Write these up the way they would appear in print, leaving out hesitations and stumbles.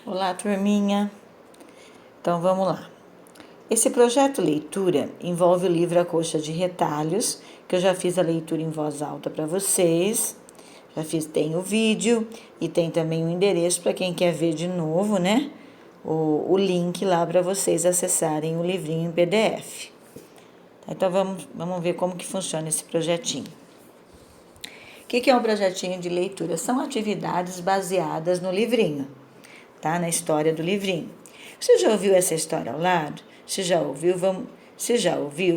Olá, turminha. Então, vamos lá. Esse projeto leitura envolve o livro A Coxa de Retalhos, que eu já fiz a leitura em voz alta para vocês. Tem o vídeo e tem também o endereço para quem quer ver de novo, né? O link lá para vocês acessarem o livrinho em PDF. Então, vamos ver como que funciona esse projetinho. O que é um projetinho de leitura? São atividades baseadas no livrinho, tá? Na história do livrinho. Você já ouviu essa história ao lado? Se já ouviu,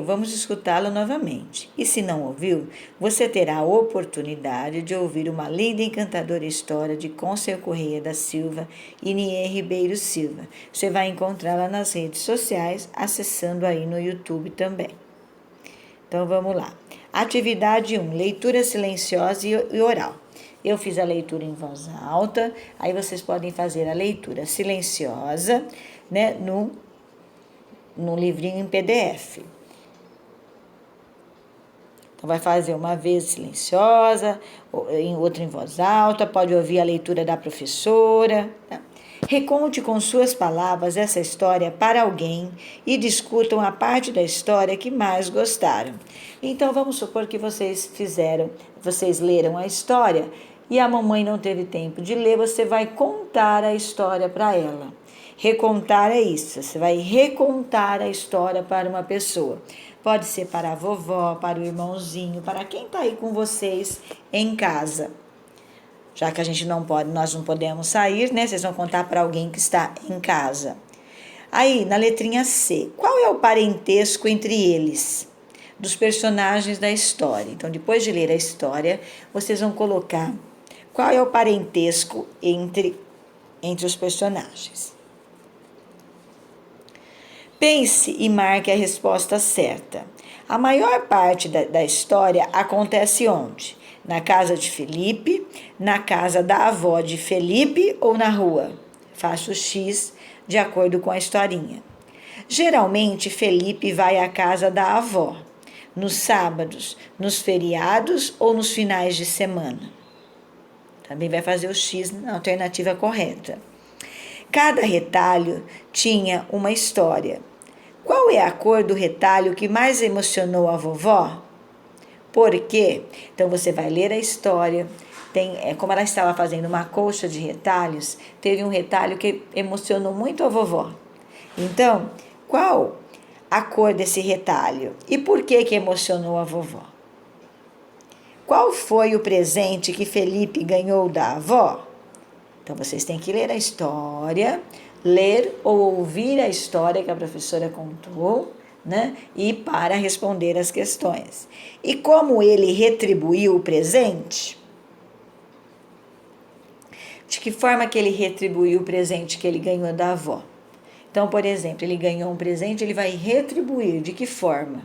vamos escutá-la novamente. E se não ouviu, você terá a oportunidade de ouvir uma linda e encantadora história de Conceição Correia da Silva e Nier Ribeiro Silva. Você vai encontrá-la nas redes sociais, acessando aí no YouTube também. Então vamos lá. Atividade 1, leitura silenciosa e oral. Eu fiz a leitura em voz alta, aí vocês podem fazer a leitura silenciosa, né, no livrinho em PDF. Então, vai fazer uma vez silenciosa, outra em voz alta, pode ouvir a leitura da professora. Tá? Reconte com suas palavras essa história para alguém e discutam a parte da história que mais gostaram. Então, vamos supor que vocês leram a história e a mamãe não teve tempo de ler, você vai contar a história para ela. Recontar é isso, você vai recontar a história para uma pessoa. Pode ser para a vovó, para o irmãozinho, para quem está aí com vocês em casa. Já que nós não podemos sair, né? Vocês vão contar para alguém que está em casa. Aí, na letrinha C, qual é o parentesco entre eles? Dos personagens da história. Então, depois de ler a história, vocês vão colocar qual é o parentesco entre os personagens. Pense e marque a resposta certa. A maior parte da história acontece onde? Na casa de Felipe, na casa da avó de Felipe ou na rua? Faça o X de acordo com a historinha. Geralmente, Felipe vai à casa da avó, nos sábados, nos feriados ou nos finais de semana. Também vai fazer o X na alternativa correta. Cada retalho tinha uma história. Qual é a cor do retalho que mais emocionou a vovó? Por quê? Então, você vai ler a história. Como ela estava fazendo uma colcha de retalhos, teve um retalho que emocionou muito a vovó. Então, qual a cor desse retalho? E por que emocionou a vovó? Qual foi o presente que Felipe ganhou da avó? Então, vocês têm que ler a história, ler ou ouvir a história que a professora contou, né? E para responder as questões. E como ele retribuiu o presente? De que forma que ele retribuiu o presente que ele ganhou da avó? Então, por exemplo, ele ganhou um presente, ele vai retribuir. De que forma?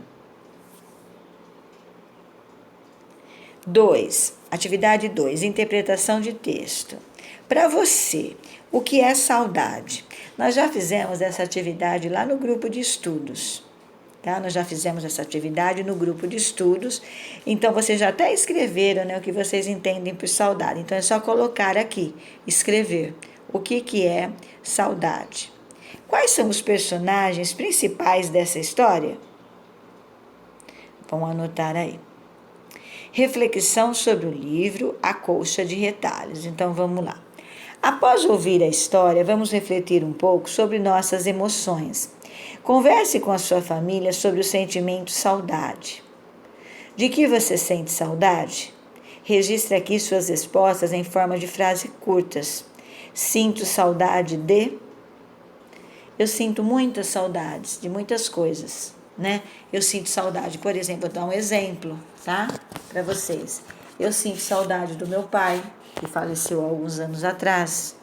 2. Atividade 2. Interpretação de texto. Para você, o que é saudade? Nós já fizemos essa atividade lá no grupo de estudos. Tá? Nós já fizemos essa atividade no grupo de estudos. Então, vocês já até escreveram, né, o que vocês entendem por saudade. Então, é só colocar aqui, escrever. O que é saudade? Quais são os personagens principais dessa história? Vamos anotar aí. Reflexão sobre o livro A Colcha de Retalhos. Então, vamos lá. Após ouvir a história, vamos refletir um pouco sobre nossas emoções. Converse com a sua família sobre o sentimento saudade. De que você sente saudade? Registre aqui suas respostas em forma de frases curtas. Sinto saudade de... Eu sinto muitas saudades de muitas coisas, né? Eu sinto saudade, por exemplo, vou dar um exemplo, tá? Para vocês. Eu sinto saudade do meu pai, que faleceu há alguns anos atrás.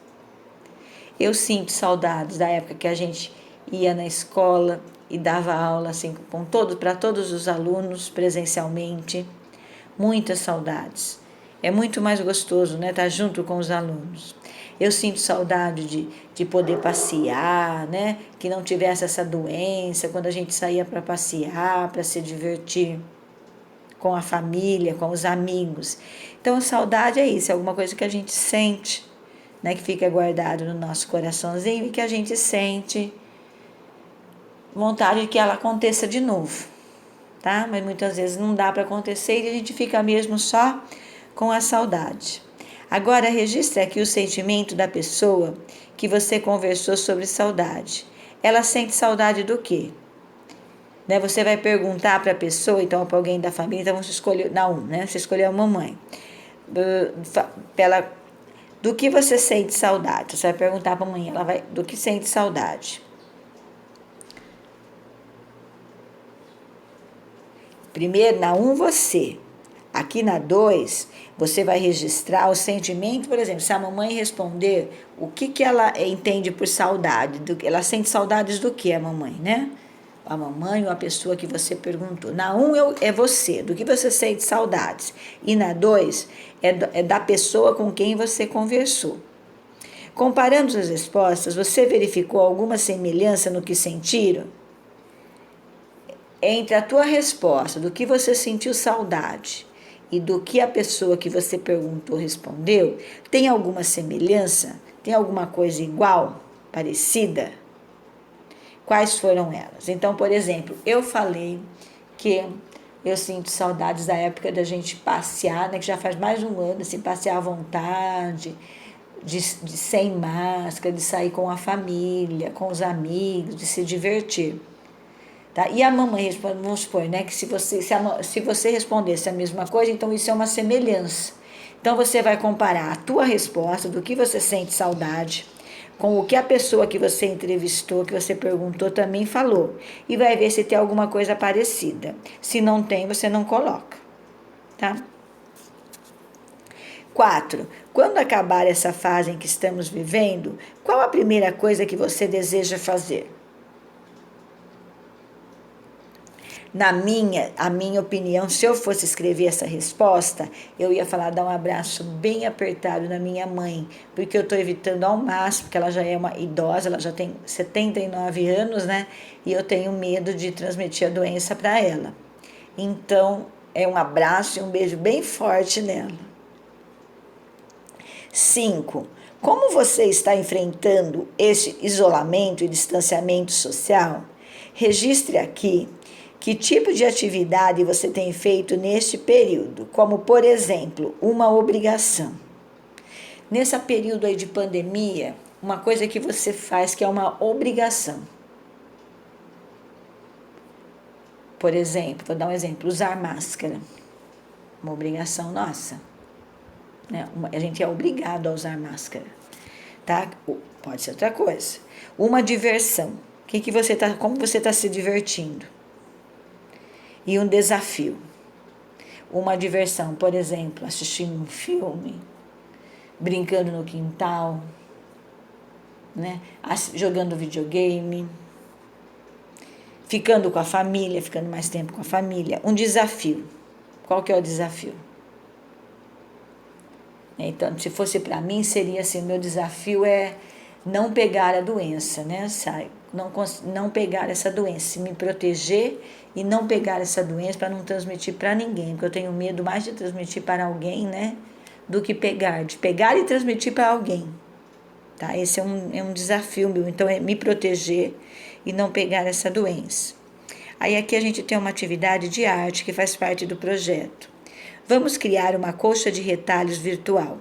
Eu sinto saudades da época que a gente ia na escola e dava aula assim para todos os alunos presencialmente. Muitas saudades. É muito mais gostoso, né, estar junto com os alunos. Eu sinto saudade de poder passear, né, que não tivesse essa doença, quando a gente saía para passear, para se divertir com a família, com os amigos. Então, a saudade é isso, é alguma coisa que a gente sente, né, que fica guardado no nosso coraçãozinho e que a gente sente vontade de que ela aconteça de novo, tá? Mas muitas vezes não dá para acontecer e a gente fica mesmo só com a saudade. Agora registre aqui o sentimento da pessoa que você conversou sobre saudade. Ela sente saudade do quê? Né, você vai perguntar para a pessoa, então para alguém da família, então você escolheu, não, né? Você escolheu a mamãe. Do que você sente saudade? Você vai perguntar para a mãe, ela vai, do que sente saudade? Primeiro, na 1, você. Aqui na 2, você vai registrar o sentimento, por exemplo, se a mamãe responder o que ela entende por saudade, ela sente saudades do que a mamãe, né? A mamãe ou a pessoa que você perguntou. Na 1 é você, do que você sente saudades. E na 2 é da pessoa com quem você conversou. Comparando as respostas, você verificou alguma semelhança no que sentiram? Entre a tua resposta, do que você sentiu saudade, e do que a pessoa que você perguntou respondeu, tem alguma semelhança? Tem alguma coisa igual, parecida? Quais foram elas? Então, por exemplo, eu falei que eu sinto saudades da época da gente passear, né, que já faz mais de um ano, assim, passear à vontade, de sem máscara, de sair com a família, com os amigos, de se divertir. Tá? E a mamãe responde, vamos supor, né, que se você respondesse a mesma coisa, então isso é uma semelhança. Então você vai comparar a tua resposta, do que você sente saudade, com o que a pessoa que você entrevistou, que você perguntou, também falou. E vai ver se tem alguma coisa parecida. Se não tem, você não coloca. Tá? 4. Quando acabar essa fase em que estamos vivendo, qual a primeira coisa que você deseja fazer? A minha opinião, se eu fosse escrever essa resposta, eu ia falar, dar um abraço bem apertado na minha mãe, porque eu estou evitando ao máximo, porque ela já é uma idosa, ela já tem 79 anos, né? E eu tenho medo de transmitir a doença para ela. Então, é um abraço e um beijo bem forte nela. 5. Como você está enfrentando esse isolamento e distanciamento social? Registre aqui que tipo de atividade você tem feito neste período, como, por exemplo, uma obrigação. Nesse período aí de pandemia, uma coisa que você faz que é uma obrigação. Por exemplo, vou dar um exemplo, usar máscara. Uma obrigação nossa. Né? A gente é obrigado a usar máscara. Tá? Pode ser outra coisa. Uma diversão. Como você está se divertindo? E um desafio. Uma diversão, por exemplo, assistindo um filme, brincando no quintal, né? Jogando videogame, ficando com a família, ficando mais tempo com a família. Um desafio. Qual que é o desafio? Então, se fosse para mim, seria assim, meu desafio é não pegar a doença, né? Não pegar essa doença, me proteger e não pegar essa doença para não transmitir para ninguém, porque eu tenho medo mais de transmitir para alguém, né? Do que de pegar e transmitir para alguém. Tá? Esse é um desafio meu, então é me proteger e não pegar essa doença. Aí aqui a gente tem uma atividade de arte que faz parte do projeto. Vamos criar uma colcha de retalhos virtual.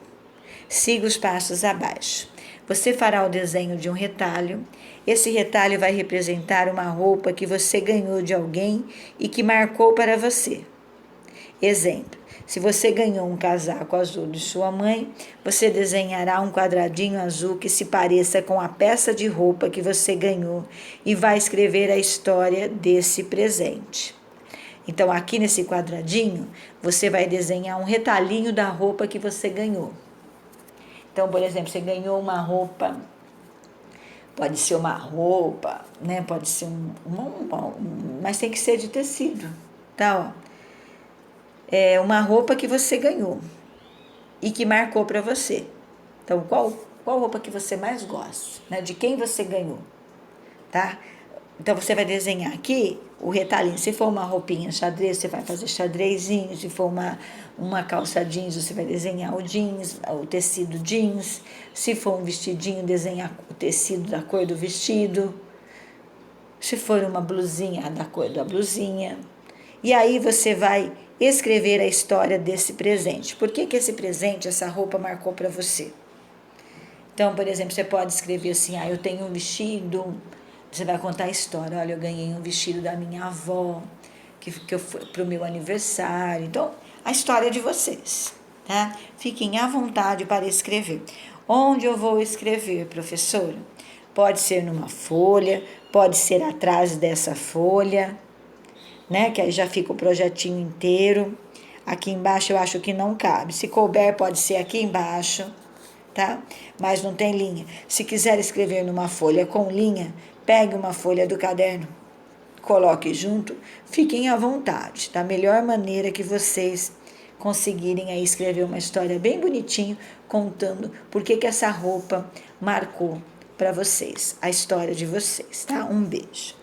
Siga os passos abaixo. Você fará o desenho de um retalho. Esse retalho vai representar uma roupa que você ganhou de alguém e que marcou para você. Exemplo: se você ganhou um casaco azul de sua mãe, você desenhará um quadradinho azul que se pareça com a peça de roupa que você ganhou e vai escrever a história desse presente. Então, aqui nesse quadradinho, você vai desenhar um retalhinho da roupa que você ganhou. Então, por exemplo, você ganhou uma roupa, pode ser uma roupa, né? Pode ser mas tem que ser de tecido, tá? Ó. É uma roupa que você ganhou e que marcou para você. Então, qual roupa que você mais gosta, né? De quem você ganhou, tá? Então, você vai desenhar aqui o retalhinho. Se for uma roupinha xadrez, você vai fazer xadrezinho. Se for uma calça jeans, você vai desenhar o jeans, o tecido jeans. Se for um vestidinho, desenhar o tecido da cor do vestido. Se for uma blusinha, da cor da blusinha. E aí você vai escrever a história desse presente. Por que esse presente, essa roupa marcou para você? Então, por exemplo, você pode escrever assim, eu tenho um vestido, você vai contar a história, olha, eu ganhei um vestido da minha avó, que eu fui para o meu aniversário. Então, a história de vocês, tá? Fiquem à vontade para escrever. Onde eu vou escrever, professora? Pode ser numa folha, pode ser atrás dessa folha, né? Que aí já fica o projetinho inteiro. Aqui embaixo eu acho que não cabe. Se couber, pode ser aqui embaixo, tá? Mas não tem linha. Se quiser escrever numa folha com linha, pegue uma folha do caderno, coloque junto, fiquem à vontade, da melhor maneira que vocês conseguirem aí escrever uma história bem bonitinho, contando por que essa roupa marcou para vocês, a história de vocês, tá? Um beijo.